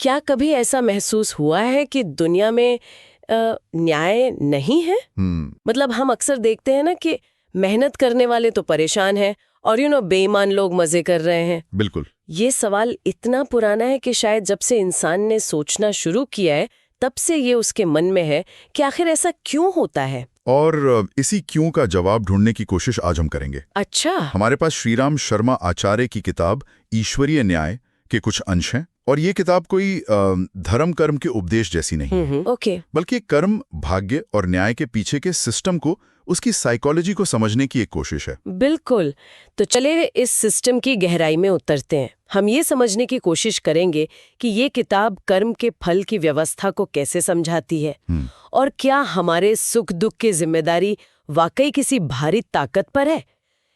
क्या कभी ऐसा महसूस हुआ है कि दुनिया में न्याय नहीं है? मतलब हम अक्सर देखते हैं ना कि मेहनत करने वाले तो परेशान हैं और बेईमान लोग मजे कर रहे हैं। बिल्कुल। ये सवाल इतना पुराना है कि शायद जब से इंसान ने सोचना शुरू किया है तब से ये उसके मन में है कि आखिर ऐसा क्यों होता है। और इसी क्यों का जवाब ढूंढने की कोशिश आज हम करेंगे। अच्छा। हमारे पास श्रीराम शर्मा आचार्य की किताब ईश्वरीय न्याय के कुछ अंश हैं और ये किताब कोई धर्म कर्म के उपदेश जैसी नहीं है। ओके। बल्कि कर्म, भाग्य और न्याय के पीछे के सिस्टम को, उसकी साइकोलॉजी को समझने की एक कोशिश है। बिल्कुल। तो चले इस सिस्टम की गहराई में उतरते हैं। हम ये समझने की कोशिश करेंगे कि ये किताब कर्म के फल की व्यवस्था को कैसे समझाती है और क्या हमारे सुख दुख की जिम्मेदारी वाकई किसी भारी ताकत पर है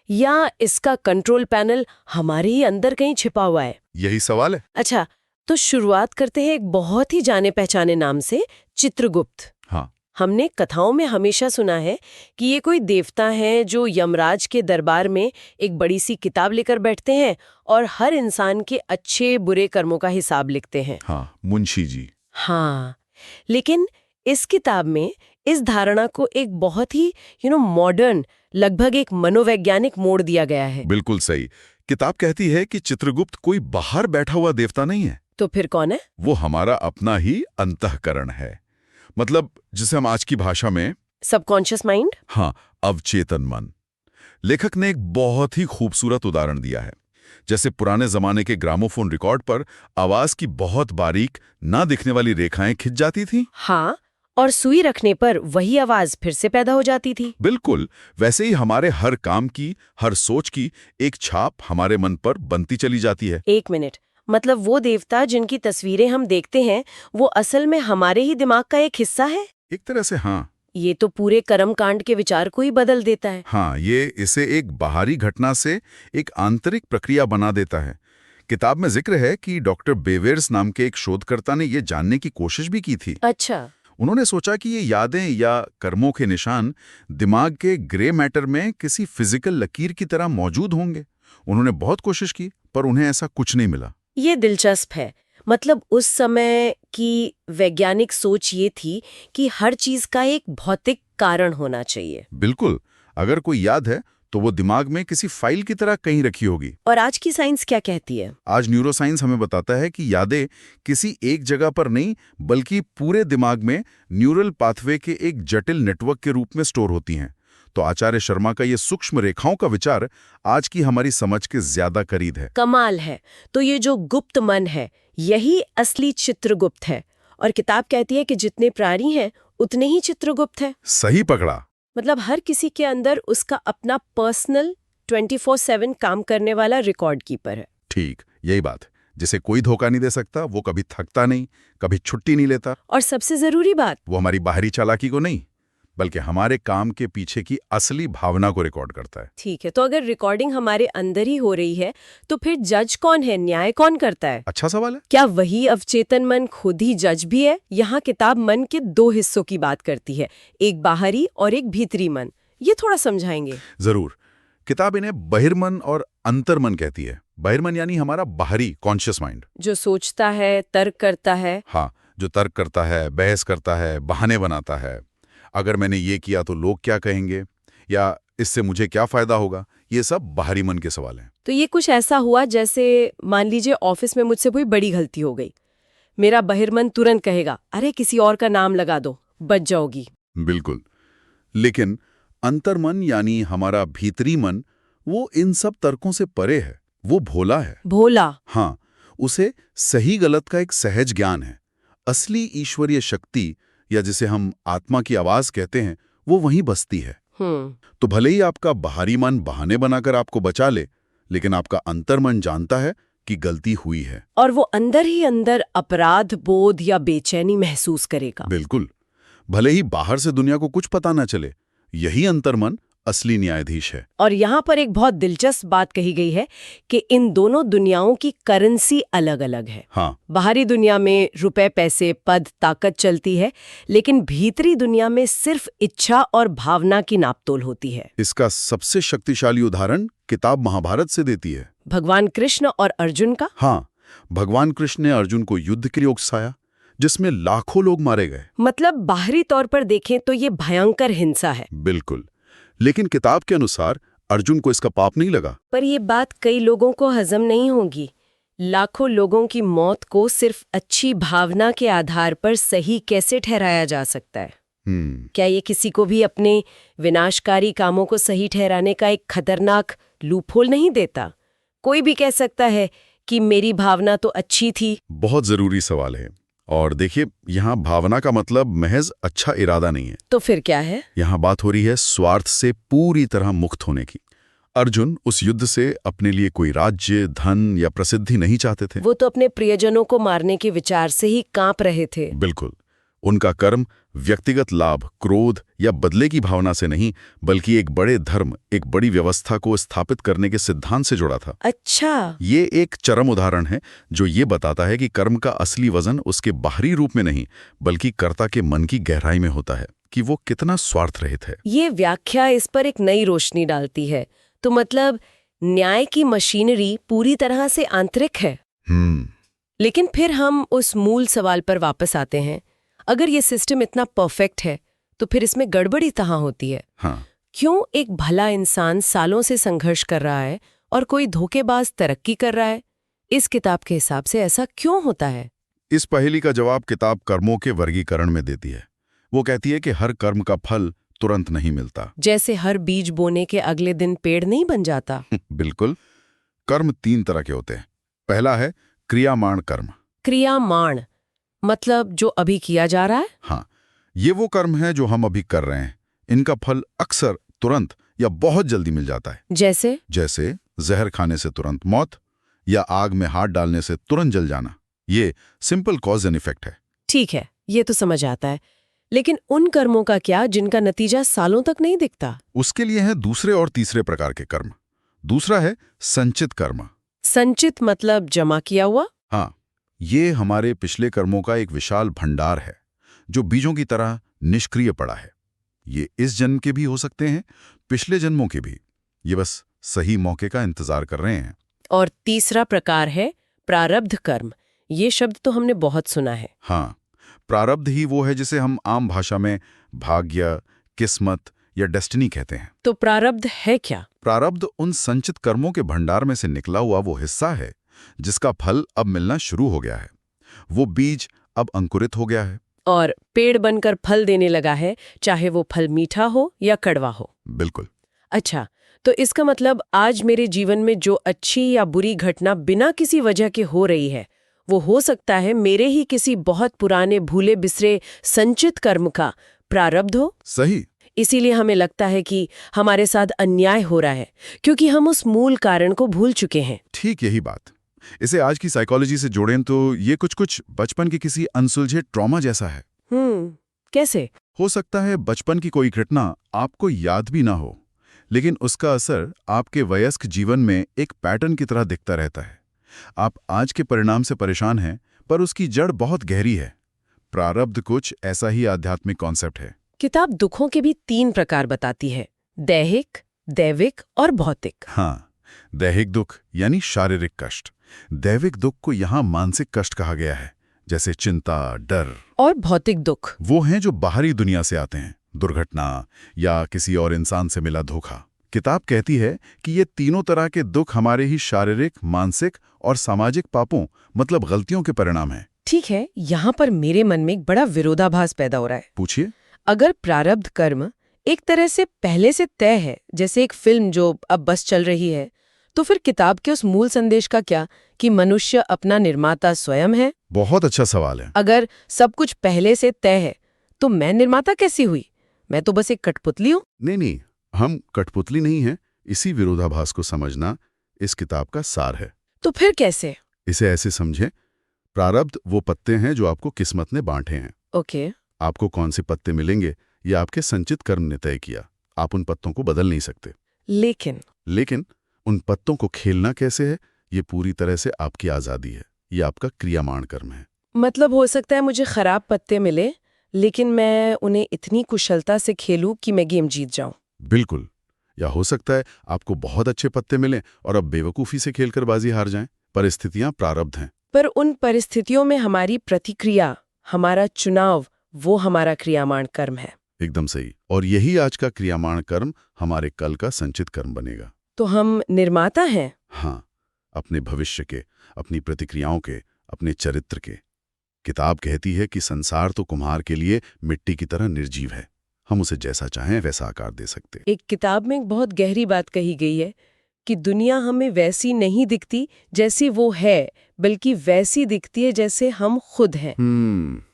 या इसका कंट्रोल पैनल हमारे ही अंदर कहीं छिपा हुआ है। यही सवाल है। अच्छा, तो शुरुआत करते हैं एक बहुत ही जाने पहचाने नाम से, चित्रगुप्त। हाँ। हमने कथाओं में हमेशा सुना है कि ये कोई देवता हैं जो यमराज के दरबार में एक बड़ी सी किताब लेकर बैठते हैं और हर इंसान के अच्छे बुरे कर्मों का हिसाब लिखते हैं। हाँ, मुंशी जी। हाँ, लेकिन इस किताब में इस धारणा को एक बहुत ही मॉडर्न, लगभग एक मनोवैज्ञानिक मोड़ दिया गया है। बिल्कुल सही। किताब कहती है कि चित्रगुप्त कोई बाहर बैठा हुआ देवता नहीं है। तो फिर कौन है? वो हमारा अपना ही अंतःकरण है। मतलब जिसे हम आज की भाषा में सबकॉन्शियस माइंड। हाँ, अवचेतन मन। लेखक ने एक बहुत ही खूबसूरत उदाहरण दिया है। जैसे पुराने जमाने के ग्रामोफोन रिकॉर्ड पर आवाज की बहुत बारीक, ना दिखने वाली रेखाएं खिंच जाती थी। हाँ, और सुई रखने पर वही आवाज फिर से पैदा हो जाती थी। बिल्कुल वैसे ही हमारे हर काम की, हर सोच की एक छाप हमारे मन पर बनती चली जाती है। एक मिनट, मतलब वो देवता जिनकी तस्वीरें हम देखते हैं वो असल में हमारे ही दिमाग का एक हिस्सा है? एक तरह से हाँ। ये तो पूरे कर्म कांड के विचार को ही बदल देता है। हाँ, ये इसे एक बाहरी घटना से एक आंतरिक प्रक्रिया बना देता है। किताब में जिक्र है कि डॉक्टर बेवेर्स नाम के एक शोधकर्ता ने ये जानने की कोशिश भी की थी। अच्छा। उन्होंने सोचा कि ये यादें या कर्मों के निशान दिमाग के ग्रे मैटर में किसी फिजिकल लकीर की तरह मौजूद होंगे। उन्होंने बहुत कोशिश की पर उन्हें ऐसा कुछ नहीं मिला। ये दिलचस्प है। मतलब उस समय की वैज्ञानिक सोच ये थी कि हर चीज का एक भौतिक कारण होना चाहिए। बिल्कुल, अगर कोई याद है तो वो दिमाग में किसी फाइल की तरह कहीं रखी होगी। और आज की साइंस क्या कहती है? आज न्यूरोसाइंस हमें बताता है कि यादें किसी एक जगह पर नहीं बल्कि पूरे दिमाग में न्यूरल पाथवे के एक जटिल नेटवर्क के रूप में स्टोर होती हैं। तो आचार्य शर्मा का ये सूक्ष्म रेखाओं का विचार आज की हमारी समझ के ज्यादा करीब है। कमाल है। तो ये जो गुप्त मन है यही असली चित्रगुप्त है और किताब कहती है कि जितने प्राणी हैं उतने ही चित्रगुप्त है। सही पकड़ा। मतलब हर किसी के अंदर उसका अपना पर्सनल 24/7 काम करने वाला रिकॉर्ड कीपर है। ठीक, यही बात। जिसे कोई धोखा नहीं दे सकता, वो कभी थकता नहीं, कभी छुट्टी नहीं लेता। और सबसे जरूरी बात, वो हमारी बाहरी चालाकी को नहीं बल्कि हमारे काम के पीछे की असली भावना को रिकॉर्ड करता है। ठीक है, तो अगर रिकॉर्डिंग हमारे अंदर ही हो रही है तो फिर जज कौन है, न्याय कौन करता है? अच्छा सवाल है। क्या वही अवचेतन मन खुद ही जज भी है? यहाँ किताब मन के दो हिस्सों की बात करती है, एक बाहरी और एक भीतरी मन। ये थोड़ा समझाएंगे? जरूर। किताब इन्हें बहिर्मन और अंतर्मन कहती है। बहिर्मन यानी हमारा बाहरी कॉन्शियस माइंड, जो सोचता है, तर्क करता है। हाँ, जो तर्क करता है, बहस करता है, बहाने बनाता है। अगर मैंने ये किया तो लोग क्या कहेंगे, या इससे मुझे क्या फायदा होगा, ये सब बाहरी मन के सवाल हैं। तो ये कुछ ऐसा हुआ जैसे मान लीजिए ऑफिस में मुझसे कोई बड़ी गलती हो गई, मेरा बहिर्मन तुरंत कहेगा अरे किसी और का नाम लगा दो, बच जाओगी। बिल्कुल। लेकिन अंतर्मन यानी हमारा भीतरी मन, वो इन सब तर्कों से परे है। वो भोला है। भोला? हाँ, उसे सही गलत का एक सहज ज्ञान है। असली ईश्वरीय शक्ति या जिसे हम आत्मा की आवाज कहते हैं, वो वहीं बसती है। तो भले ही आपका बाहरी मन बहाने बनाकर आपको बचा ले, लेकिन आपका अंतर्मन जानता है कि गलती हुई है। और वो अंदर ही अंदर अपराध बोध या बेचैनी महसूस करेगा। बिल्कुल। भले ही बाहर से दुनिया को कुछ पता न चले, यही अंतर्मन असली न्यायाधीश है। और यहाँ पर एक बहुत दिलचस्प बात कही गई है कि इन दोनों दुनियाओं की करेंसी अलग अलग है। हाँ। बाहरी दुनिया में रुपए, पैसे, पद, ताकत चलती है, लेकिन भीतरी दुनिया में सिर्फ इच्छा और भावना की नापतोल होती है। इसका सबसे शक्तिशाली उदाहरण किताब महाभारत से देती है। भगवान कृष्ण और अर्जुन का। हाँ, भगवान कृष्ण ने अर्जुन को युद्ध के लिए उकसाया, जिसमें लाखों लोग मारे गए। मतलब बाहरी तौर पर देखें तो ये भयंकर हिंसा है। बिल्कुल, लेकिन किताब के अनुसार अर्जुन को इसका पाप नहीं लगा। पर ये बात कई लोगों को हजम नहीं होगी। लाखों लोगों की मौत को सिर्फ अच्छी भावना के आधार पर सही कैसे ठहराया जा सकता है? क्या ये किसी को भी अपने विनाशकारी कामों को सही ठहराने का एक खतरनाक लूपहोल नहीं देता? कोई भी कह सकता है कि मेरी भावना तो अच्छी थी। बहुत जरूरी सवाल है। और देखिए, यहाँ भावना का मतलब महज अच्छा इरादा नहीं है। तो फिर क्या है? यहाँ बात हो रही है स्वार्थ से पूरी तरह मुक्त होने की। अर्जुन उस युद्ध से अपने लिए कोई राज्य, धन या प्रसिद्धि नहीं चाहते थे। वो तो अपने प्रियजनों को मारने के विचार से ही कांप रहे थे। बिल्कुल। उनका कर्म व्यक्तिगत लाभ, क्रोध या बदले की भावना से नहीं, बल्कि एक बड़े धर्म, एक बड़ी व्यवस्था को स्थापित करने के सिद्धांत से जुड़ा था। अच्छा। ये एक चरम उदाहरण है जो ये बताता है कि कर्म का असली वजन उसके बाहरी रूप में नहीं, बल्कि कर्ता के मन की गहराई में होता है कि वो कितना स्वार्थ रहित है। ये व्याख्या इस पर एक नई रोशनी डालती है। तो मतलब न्याय की मशीनरी पूरी तरह से आंतरिक है। लेकिन फिर हम उस मूल सवाल पर वापस आते हैं। अगर ये सिस्टम इतना परफेक्ट है तो फिर इसमें गड़बड़ी कहाँ होती है? हाँ। क्यों एक भला इंसान सालों से संघर्ष कर रहा है और कोई धोखेबाज तरक्की कर रहा है? इस किताब के हिसाब से ऐसा क्यों होता है? इस पहेली का जवाब किताब कर्मों के वर्गीकरण में देती है। वो कहती है कि हर कर्म का फल तुरंत नहीं मिलता। जैसे हर बीज बोने के अगले दिन पेड़ नहीं बन जाता। बिल्कुल। कर्म 3 तरह के होते हैं। पहला है क्रियामाण कर्म। क्रियामाण मतलब जो अभी किया जा रहा है? हाँ, ये वो कर्म है जो हम अभी कर रहे हैं। इनका फल अक्सर तुरंत या बहुत जल्दी मिल जाता है। जैसे जहर खाने से तुरंत मौत या आग में हाथ डालने से तुरंत जल जाना। ये सिंपल कॉज एंड इफेक्ट है। ठीक है, ये तो समझ आता है। लेकिन उन कर्मों का क्या जिनका नतीजा सालों तक नहीं दिखता? उसके लिए है दूसरे और तीसरे प्रकार के कर्म। दूसरा है संचित कर्म। संचित मतलब जमा किया हुआ? हाँ, ये हमारे पिछले कर्मों का एक विशाल भंडार है जो बीजों की तरह निष्क्रिय पड़ा है। ये इस जन्म के भी हो सकते हैं, पिछले जन्मों के भी। ये बस सही मौके का इंतजार कर रहे हैं। और तीसरा प्रकार है प्रारब्ध कर्म। ये शब्द तो हमने बहुत सुना है। हाँ, प्रारब्ध ही वो है जिसे हम आम भाषा में भाग्य, किस्मत या डेस्टिनी कहते हैं। तो प्रारब्ध है क्या? प्रारब्ध उन संचित कर्मों के भंडार में से निकला हुआ वो हिस्सा है जिसका फल अब मिलना शुरू हो गया है। वो बीज अब अंकुरित हो गया है और पेड़ बनकर फल देने लगा है, चाहे वो फल मीठा हो या कड़वा हो। बिल्कुल। अच्छा, तो इसका मतलब आज मेरे जीवन में जो अच्छी या बुरी घटना बिना किसी वजह के हो रही है, वो हो सकता है मेरे ही किसी बहुत पुराने भूले बिसरे संचित कर्म का प्रारब्ध हो। सही। इसीलिए हमें लगता है कि हमारे साथ अन्याय हो रहा है, क्योंकि हम उस मूल कारण को भूल चुके हैं। ठीक यही बात। इसे आज की साइकोलॉजी से जोड़ें तो ये कुछ बचपन के किसी अनसुलझे ट्रॉमा जैसा है। कैसे? हो सकता है बचपन की कोई घटना आपको याद भी ना हो, लेकिन उसका असर आपके वयस्क जीवन में एक पैटर्न की तरह दिखता रहता है। आप आज के परिणाम से परेशान हैं, पर उसकी जड़ बहुत गहरी है। प्रारब्ध कुछ ऐसा ही आध्यात्मिक कॉन्सेप्ट है। किताब दुखों के भी 3 प्रकार बताती है, दैहिक, दैविक और भौतिक। हाँ, दैहिक दुख यानी शारीरिक कष्ट। दैविक दुख को यहाँ मानसिक कष्ट कहा गया है, जैसे चिंता, डर। और भौतिक दुख वो हैं जो बाहरी दुनिया से आते हैं, दुर्घटना या किसी और इंसान से मिला धोखा। किताब कहती है कि ये तीनों तरह के दुख हमारे ही शारीरिक, मानसिक और सामाजिक पापों मतलब गलतियों के परिणाम हैं। ठीक है, यहाँ पर मेरे मन में एक बड़ा विरोधाभास पैदा हो रहा है। पूछिए। अगर प्रारब्ध कर्म एक तरह से पहले से तय है, जैसे एक फिल्म जो अब बस चल रही है, तो फिर किताब के उस मूल संदेश का क्या कि मनुष्य अपना निर्माता स्वयं है? बहुत अच्छा सवाल है। अगर सब कुछ पहले से तय है तो मैं निर्माता कैसी हुई? मैं तो बस एक कठपुतली हूँ। नहीं, हम कठपुतली नहीं हैं। इसी विरोधाभास को समझना इस किताब का सार है। तो फिर कैसे? इसे ऐसे समझें, प्रारब्ध वो पत्ते हैं जो आपको किस्मत ने बांटे हैं। ओके। आपको कौन से पत्ते मिलेंगे ये आपके संचित कर्म ने तय किया। आप उन पत्तों को बदल नहीं सकते। लेकिन उन पत्तों को खेलना कैसे है, ये पूरी तरह से आपकी आज़ादी है। ये आपका क्रियामाण कर्म है। मतलब हो सकता है मुझे खराब पत्ते मिले, लेकिन मैं उन्हें इतनी कुशलता से खेलूं कि मैं गेम जीत जाऊं। बिल्कुल। या हो सकता है आपको बहुत अच्छे पत्ते मिलें और अब बेवकूफ़ी से खेलकर बाजी हार जाएं। परिस्थितियां प्रारब्ध हैं, पर उन परिस्थितियों में हमारी प्रतिक्रिया, हमारा चुनाव, वो हमारा क्रियामाण कर्म है। एकदम सही। और यही आज का क्रियामाण कर्म हमारे कल का संचित कर्म बनेगा। तो हम निर्माता हैं। हाँ, अपने भविष्य के, अपनी प्रतिक्रियाओं के, अपने चरित्र के। किताब कहती है कि संसार तो कुम्हार के लिए मिट्टी की तरह निर्जीव है, हम उसे जैसा चाहें वैसा आकार दे सकते। एक किताब में एक बहुत गहरी बात कही गई है कि दुनिया हमें वैसी नहीं दिखती जैसी वो है, बल्कि वैसी दिखती है जैसे हम खुद हैं।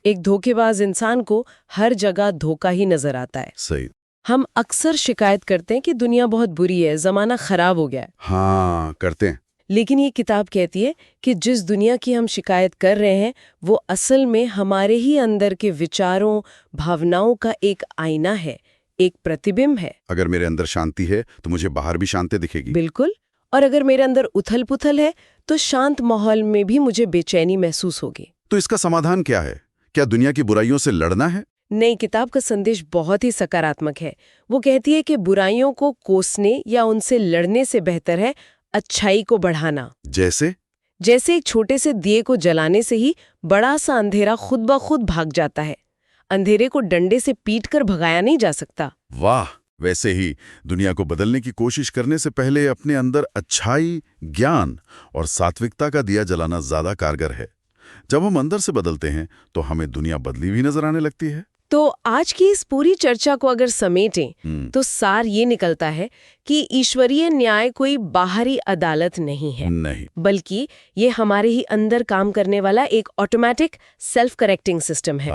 एक धोखेबाज इंसान को हर जगह धोखा ही नजर आता है। सही। हम अक्सर शिकायत करते हैं कि दुनिया बहुत बुरी है, जमाना खराब हो गया है। हाँ, करते हैं। लेकिन ये किताब कहती है कि जिस दुनिया की हम शिकायत कर रहे हैं वो असल में हमारे ही अंदर के विचारों, भावनाओं का एक आईना है, एक प्रतिबिंब है। अगर मेरे अंदर शांति है तो मुझे बाहर भी शांति दिखेगी। बिल्कुल। और अगर मेरे अंदर उथल-पुथल है तो शांत माहौल में भी मुझे बेचैनी महसूस होगी। तो इसका समाधान क्या है? क्या दुनिया की बुराइयों से लड़ना है? नई किताब का संदेश बहुत ही सकारात्मक है। वो कहती है कि बुराइयों को कोसने या उनसे लड़ने से बेहतर है अच्छाई को बढ़ाना। जैसे एक छोटे से दिए को जलाने से ही बड़ा सा अंधेरा खुद ब खुद भाग जाता है। अंधेरे को डंडे से पीटकर भगाया नहीं जा सकता। वाह! वैसे ही दुनिया को बदलने की कोशिश करने से पहले अपने अंदर अच्छाई, ज्ञान और सात्विकता का दिया जलाना ज्यादा कारगर है। जब हम अंदर से बदलते हैं तो हमें दुनिया बदली हुई नजर आने लगती है। तो आज की इस पूरी चर्चा को अगर समेटें तो सार ये निकलता है कि ईश्वरीय न्याय कोई बाहरी अदालत नहीं है, बल्कि ये हमारे ही अंदर काम करने वाला एक ऑटोमेटिक सेल्फ करेक्टिंग सिस्टम है।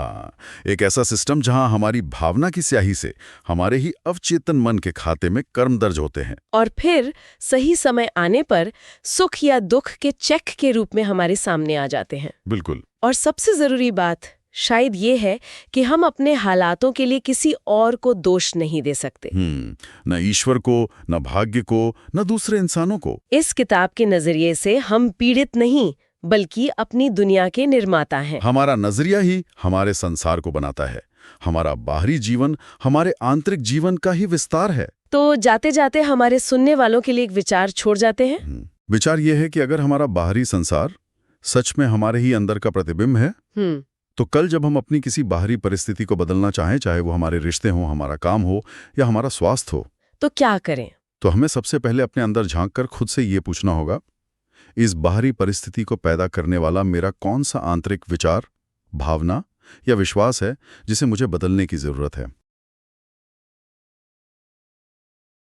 एक ऐसा सिस्टम जहां हमारी भावना की स्याही से हमारे ही अवचेतन मन के खाते में कर्म दर्ज होते हैं और फिर सही समय आने पर सुख या दुख के चेक के रूप में हमारे सामने आ जाते हैं। बिल्कुल। और सबसे जरूरी बात शायद ये है कि हम अपने हालातों के लिए किसी और को दोष नहीं दे सकते। न ईश्वर को, न भाग्य को, न दूसरे इंसानों को। इस किताब के नजरिए से हम पीड़ित नहीं बल्कि अपनी दुनिया के निर्माता हैं। हमारा नजरिया ही हमारे संसार को बनाता है। हमारा बाहरी जीवन हमारे आंतरिक जीवन का ही विस्तार है। तो जाते जाते हमारे सुनने वालों के लिए एक विचार छोड़ जाते हैं। विचार यह है कि अगर हमारा बाहरी संसार सच में हमारे ही अंदर का प्रतिबिंब है, तो कल जब हम अपनी किसी बाहरी परिस्थिति को बदलना चाहें, चाहे वो हमारे रिश्ते हों, हमारा काम हो या हमारा स्वास्थ्य हो, तो क्या करें? तो हमें सबसे पहले अपने अंदर झांककर खुद से ये पूछना होगा, इस बाहरी परिस्थिति को पैदा करने वाला मेरा कौन सा आंतरिक विचार, भावना या विश्वास है जिसे मुझे बदलने की जरूरत है।